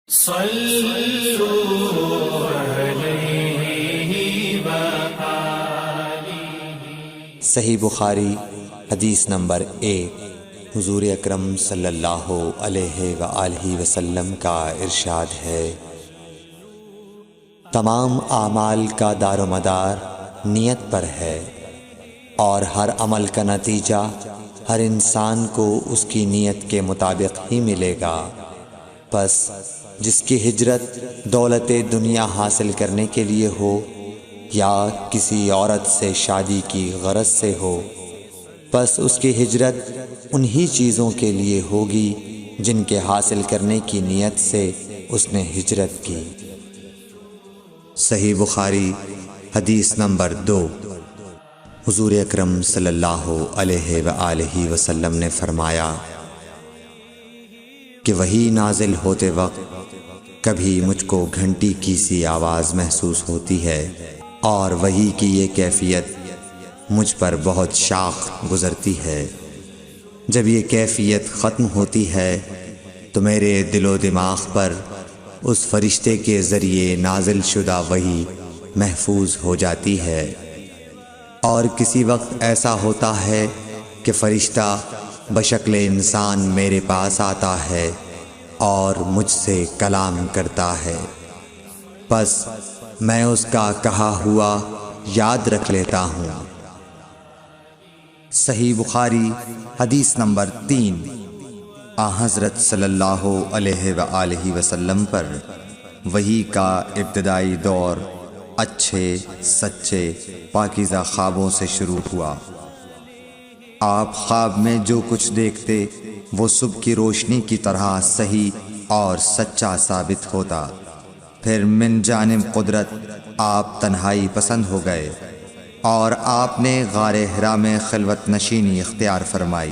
صلوا علیہ وآلہ۔ صحیح بخاری حدیث نمبر 1۔ حضور اکرم صلی اللہ علیہ وآلہ وسلم کا ارشاد ہے، تمام اعمال کا دار و مدار نیت پر ہے، اور ہر عمل کا نتیجہ ہر انسان کو اس کی نیت کے مطابق ہی ملے گا۔ پس جس کی ہجرت دولت دنیا حاصل کرنے کے لیے ہو یا کسی عورت سے شادی کی غرض سے ہو، پس اس کی ہجرت انہی چیزوں کے لیے ہوگی جن کے حاصل کرنے کی نیت سے اس نے ہجرت کی۔ صحیح بخاری حدیث نمبر 2۔ حضور اکرم صلی اللہ علیہ وآلہ وسلم نے فرمایا کہ وحی نازل ہوتے وقت کبھی مجھ کو گھنٹی کی سی آواز محسوس ہوتی ہے، اور وحی کی یہ کیفیت مجھ پر بہت شاخ گزرتی ہے۔ جب یہ کیفیت ختم ہوتی ہے تو میرے دل و دماغ پر اس فرشتے کے ذریعے نازل شدہ وحی محفوظ ہو جاتی ہے، اور کسی وقت ایسا ہوتا ہے کہ فرشتہ بشکل انسان میرے پاس آتا ہے اور مجھ سے کلام کرتا ہے، پس میں اس کا کہا ہوا یاد رکھ لیتا ہوں۔ صحیح بخاری حدیث نمبر 3۔ حضرت صلی اللہ علیہ وآلہ وسلم پر وحی کا ابتدائی دور اچھے سچے پاکیزہ خوابوں سے شروع ہوا۔ آپ خواب میں جو کچھ دیکھتے وہ صبح کی روشنی کی طرح صحیح اور سچا ثابت ہوتا۔ پھر من جانب قدرت آپ تنہائی پسند ہو گئے، اور آپ نے غار حرا میں خلوت نشینی اختیار فرمائی،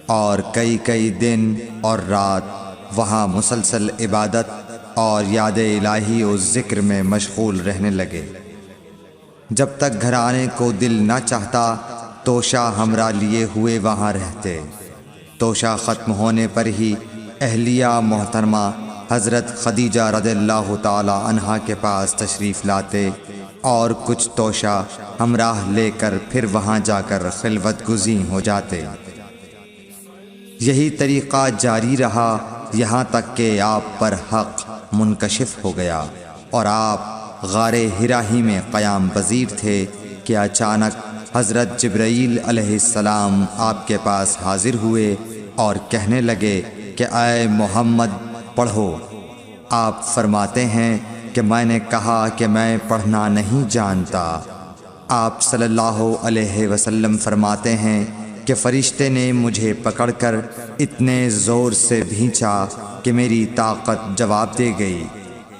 اور کئی دن اور رات وہاں مسلسل عبادت اور یاد الہی و ذکر میں مشغول رہنے لگے۔ جب تک گھر آنے کو دل نہ چاہتا توشہ ہمراہ لیے ہوئے وہاں رہتے۔ توشہ ختم ہونے پر ہی اہلیہ محترمہ حضرت خدیجہ رضی اللہ تعالی عنہا کے پاس تشریف لاتے، اور کچھ توشہ ہمراہ لے کر پھر وہاں جا کر خلوت گزین ہو جاتے۔ یہی طریقہ جاری رہا یہاں تک کہ آپ پر حق منکشف ہو گیا، اور آپ غار حرا ہی میں قیام پذیر تھے کہ اچانک حضرت جبرائیل علیہ السلام آپ کے پاس حاضر ہوئے اور کہنے لگے کہ اے محمد پڑھو۔ آپ فرماتے ہیں کہ میں نے کہا کہ میں پڑھنا نہیں جانتا۔ آپ صلی اللہ علیہ وسلم فرماتے ہیں کہ فرشتے نے مجھے پکڑ کر اتنے زور سے بھینچا کہ میری طاقت جواب دے گئی۔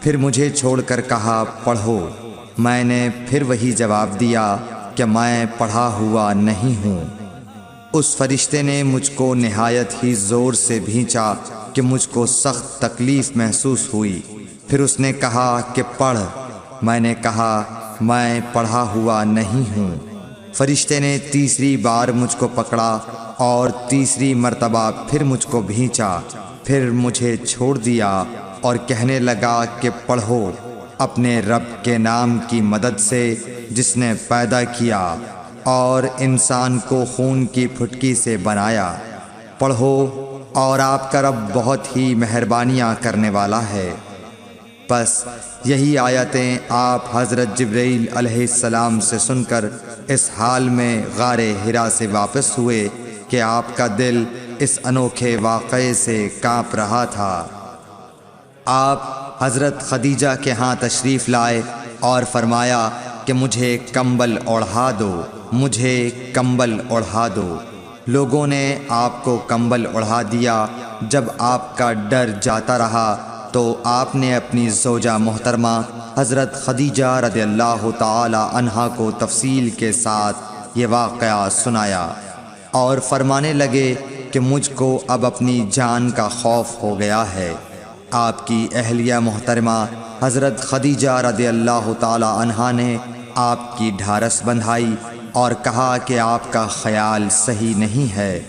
پھر مجھے چھوڑ کر کہا پڑھو۔ میں نے پھر وہی جواب دیا کہ میں پڑھا ہوا نہیں ہوں۔ اس فرشتے نے مجھ کو نہایت ہی زور سے بھینچا کہ مجھ کو سخت تکلیف محسوس ہوئی۔ پھر اس نے کہا کہ پڑھ۔ میں نے کہا میں پڑھا ہوا نہیں ہوں۔ فرشتے نے تیسری بار مجھ کو پکڑا اور تیسری مرتبہ پھر مجھ کو بھینچا، پھر مجھے چھوڑ دیا اور کہنے لگا کہ پڑھو اپنے رب کے نام کی مدد سے جس نے پیدا کیا اور انسان کو خون کی پھٹکی سے بنایا۔ پڑھو اور آپ کا رب بہت ہی مہربانیاں کرنے والا ہے۔ پس یہی آیتیں آپ حضرت جبرائیل علیہ السلام سے سن کر اس حال میں غار حرا سے واپس ہوئے کہ آپ کا دل اس انوکھے واقعے سے کانپ رہا تھا۔ آپ حضرت خدیجہ کے ہاں تشریف لائے اور فرمایا کہ مجھے کمبل اوڑھا دو، مجھے کمبل اوڑھا دو۔ لوگوں نے آپ کو کمبل اوڑھا دیا۔ جب آپ کا ڈر جاتا رہا تو آپ نے اپنی زوجہ محترمہ حضرت خدیجہ رضی اللہ تعالی عنہا کو تفصیل کے ساتھ یہ واقعہ سنایا، اور فرمانے لگے کہ مجھ کو اب اپنی جان کا خوف ہو گیا ہے۔ آپ کی اہلیہ محترمہ حضرت خدیجہ رضی اللہ تعالی عنہا نے آپ کی ڈھارس بندھائی اور کہا کہ آپ کا خیال صحیح نہیں ہے۔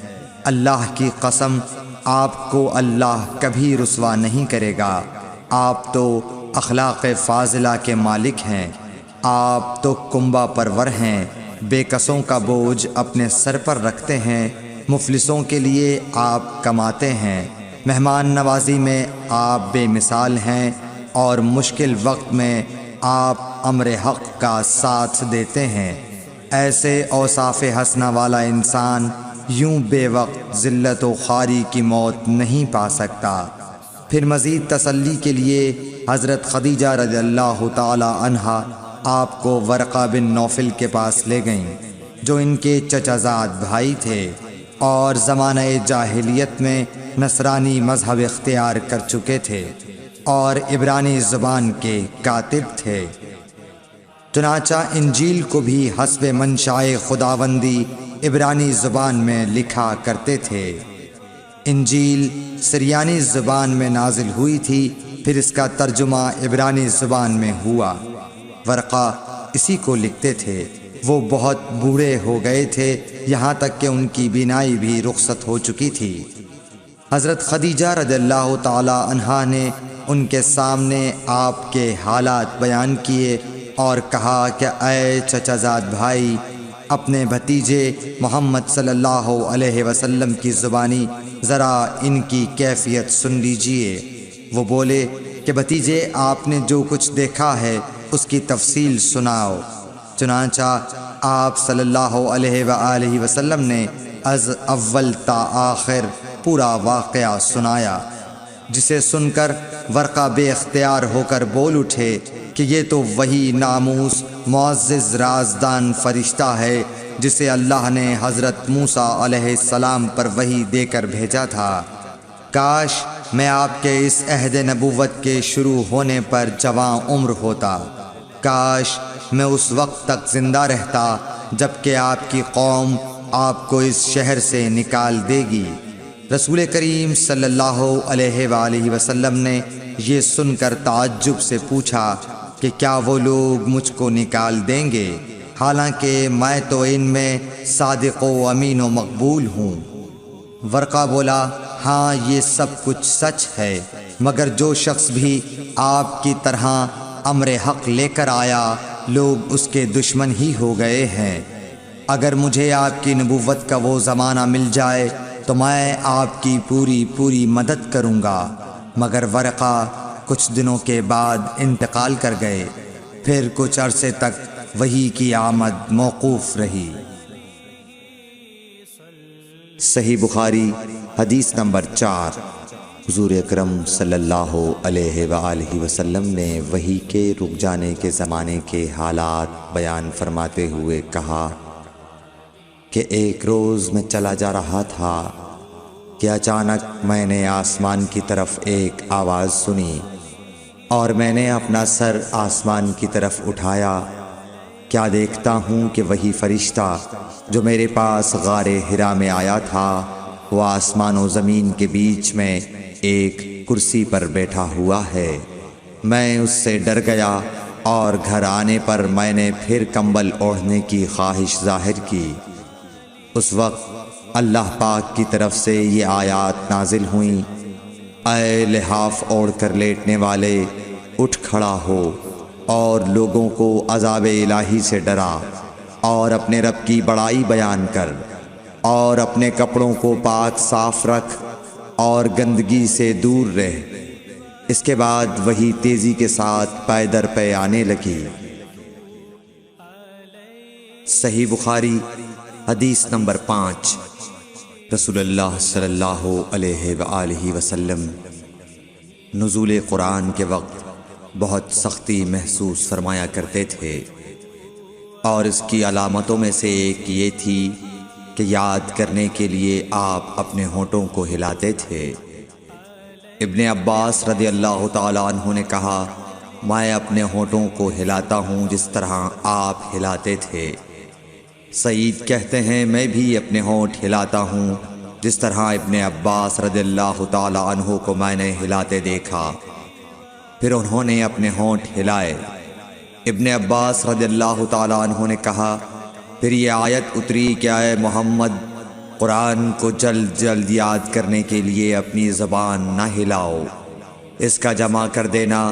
اللہ کی قسم آپ کو اللہ کبھی رسوا نہیں کرے گا۔ آپ تو اخلاق فاضلہ کے مالک ہیں، آپ تو کنبہ پرور ہیں، بے کسوں کا بوجھ اپنے سر پر رکھتے ہیں، مفلسوں کے لیے آپ کماتے ہیں، مہمان نوازی میں آپ بے مثال ہیں، اور مشکل وقت میں آپ امر حق کا ساتھ دیتے ہیں۔ ایسے اوصاف حسنہ والا انسان یوں بے وقت ذلت و خواری کی موت نہیں پا سکتا۔ پھر مزید تسلی کے لیے حضرت خدیجہ رضی اللہ تعالی عنہا آپ کو ورقہ بن نوفل کے پاس لے گئیں، جو ان کے چچا زاد بھائی تھے اور زمانہ جاہلیت میں نصرانی مذہب اختیار کر چکے تھے اور عبرانی زبان کے کاتب تھے۔ چنانچہ انجیل کو بھی حسب منشائے خداوندی عبرانی زبان میں لکھا کرتے تھے۔ انجیل سریانی زبان میں نازل ہوئی تھی، پھر اس کا ترجمہ عبرانی زبان میں ہوا۔ ورقہ اسی کو لکھتے تھے۔ وہ بہت بوڑھے ہو گئے تھے، یہاں تک کہ ان کی بینائی بھی رخصت ہو چکی تھی۔ حضرت خدیجہ رضی اللہ تعالی عنہا نے ان کے سامنے آپ کے حالات بیان کیے اور کہا کہ اے چچا زاد بھائی، اپنے بھتیجے محمد صلی اللہ علیہ وسلم کی زبانی ذرا ان کی کیفیت سن لیجئے۔ وہ بولے کہ بھتیجے، آپ نے جو کچھ دیکھا ہے اس کی تفصیل سناؤ۔ چنانچہ آپ صلی اللہ علیہ وآلہ وسلم نے از اول تا آخر پورا واقعہ سنایا، جسے سن کر ورقہ بے اختیار ہو کر بول اٹھے کہ یہ تو وہی ناموس معزز رازدان فرشتہ ہے جسے اللہ نے حضرت موسیٰ علیہ السلام پر وحی دے کر بھیجا تھا۔ کاش میں آپ کے اس عہد نبوت کے شروع ہونے پر جواں عمر ہوتا، کاش میں اس وقت تک زندہ رہتا جب کہ آپ کی قوم آپ کو اس شہر سے نکال دے گی۔ رسول کریم صلی اللہ علیہ وآلہ وسلم نے یہ سن کر تعجب سے پوچھا کہ کیا وہ لوگ مجھ کو نکال دیں گے، حالانکہ میں تو ان میں صادق و امین و مقبول ہوں۔ ورقہ بولا، ہاں یہ سب کچھ سچ ہے، مگر جو شخص بھی آپ کی طرح امر حق لے کر آیا لوگ اس کے دشمن ہی ہو گئے ہیں۔ اگر مجھے آپ کی نبوت کا وہ زمانہ مل جائے تو میں آپ کی پوری مدد کروں گا، مگر ورقہ کچھ دنوں کے بعد انتقال کر گئے۔ پھر کچھ عرصے تک وحی کی آمد موقوف رہی۔ صحیح بخاری حدیث نمبر 4۔ حضور اکرم صلی اللہ علیہ وآلہ وسلم نے وحی کے رک جانے کے زمانے کے حالات بیان فرماتے ہوئے کہا کہ ایک روز میں چلا جا رہا تھا کہ اچانک میں نے آسمان کی طرف ایک آواز سنی اور میں نے اپنا سر آسمان کی طرف اٹھایا۔ کیا دیکھتا ہوں کہ وہی فرشتہ جو میرے پاس غار حرا میں آیا تھا وہ آسمان و زمین کے بیچ میں ایک کرسی پر بیٹھا ہوا ہے۔ میں اس سے ڈر گیا اور گھر آنے پر میں نے پھر کمبل اوڑھنے کی خواہش ظاہر کی۔ اس وقت اللہ پاک کی طرف سے یہ آیات نازل ہوئیں، اے لحاف اوڑھ کر لیٹنے والے، اٹھ کھڑا ہو اور لوگوں کو عذاب الہی سے ڈرا اور اپنے رب کی بڑائی بیان کر اور اپنے کپڑوں کو پاک صاف رکھ اور گندگی سے دور رہ۔ اس کے بعد وہی تیزی کے ساتھ پے در پے آنے لگی۔ صحیح بخاری حدیث نمبر 5۔ رسول اللہ صلی اللہ علیہ وآلہ وسلم نزول قرآن کے وقت بہت سختی محسوس فرمایا کرتے تھے، اور اس کی علامتوں میں سے ایک یہ تھی کہ یاد کرنے کے لیے آپ اپنے ہونٹوں کو ہلاتے تھے۔ ابن عباس رضی اللہ تعالیٰ عنہ نے کہا، میں اپنے ہونٹوں کو ہلاتا ہوں جس طرح آپ ہلاتے تھے۔ سعید کہتے ہیں، میں بھی اپنے ہونٹ ہلاتا ہوں جس طرح ابن عباس رضی اللہ تعالیٰ عنہ کو میں نے ہلاتے دیکھا۔ پھر انہوں نے اپنے ہونٹ ہلائے۔ ابن عباس رضی اللہ تعالیٰ عنہ نے کہا، پھر یہ آیت اتری کہ اے محمد، قرآن کو جلد جلد یاد کرنے کے لیے اپنی زبان نہ ہلاؤ۔ اس کا جمع کر دینا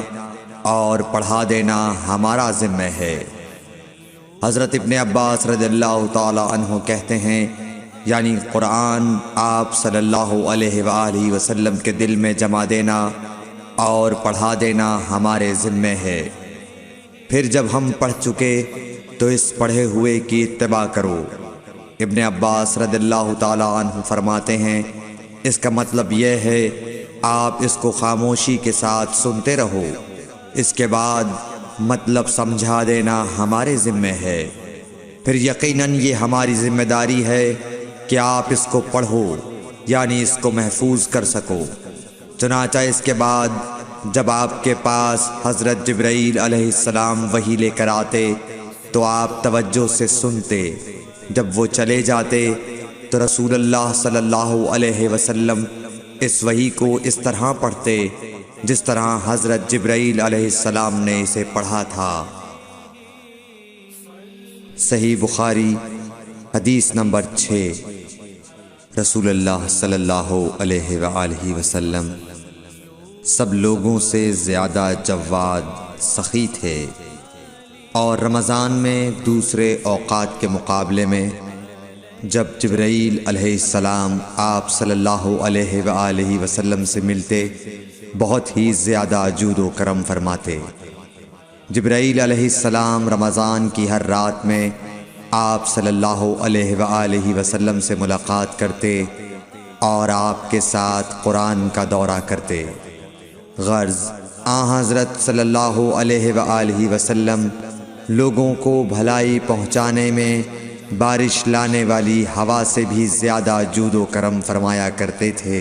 اور پڑھا دینا ہمارا ذمہ ہے۔ حضرت ابن عباس رضی اللہ تعالی عنہ کہتے ہیں، یعنی قرآن آپ صلی اللہ علیہ وآلہ وسلم کے دل میں جمع دینا اور پڑھا دینا ہمارے ذمہ ہے۔ پھر جب ہم پڑھ چکے تو اس پڑھے ہوئے کی اتباع کرو۔ ابن عباس رضی اللہ تعالی عنہ فرماتے ہیں، اس کا مطلب یہ ہے آپ اس کو خاموشی کے ساتھ سنتے رہو، اس کے بعد مطلب سمجھا دینا ہمارے ذمہ ہے۔ پھر یقیناً یہ ہماری ذمہ داری ہے کہ آپ اس کو پڑھو، یعنی اس کو محفوظ کر سکو۔ چنانچہ اس کے بعد جب آپ کے پاس حضرت جبرائیل علیہ السلام وحی لے کر آتے تو آپ توجہ سے سنتے، جب وہ چلے جاتے تو رسول اللہ صلی اللہ علیہ وسلم اس وحی کو اس طرح پڑھتے جس طرح حضرت جبرائیل علیہ السلام نے اسے پڑھا تھا۔ صحیح بخاری حدیث نمبر 6۔ رسول اللہ صلی اللہ علیہ وآلہ وسلم سب لوگوں سے زیادہ جواد سخی تھے، اور رمضان میں دوسرے اوقات کے مقابلے میں جب جبرائیل علیہ السلام آپ صلی اللہ علیہ وآلہ وسلم سے ملتے بہت ہی زیادہ جود و کرم فرماتے۔ جبرائیل علیہ السلام رمضان کی ہر رات میں آپ صلی اللہ علیہ وآلہ وسلم سے ملاقات کرتے اور آپ کے ساتھ قرآن کا دورہ کرتے۔ غرض حضرت صلی اللہ علیہ وآلہ وسلم لوگوں کو بھلائی پہنچانے میں بارش لانے والی ہوا سے بھی زیادہ جود و کرم فرمایا کرتے تھے۔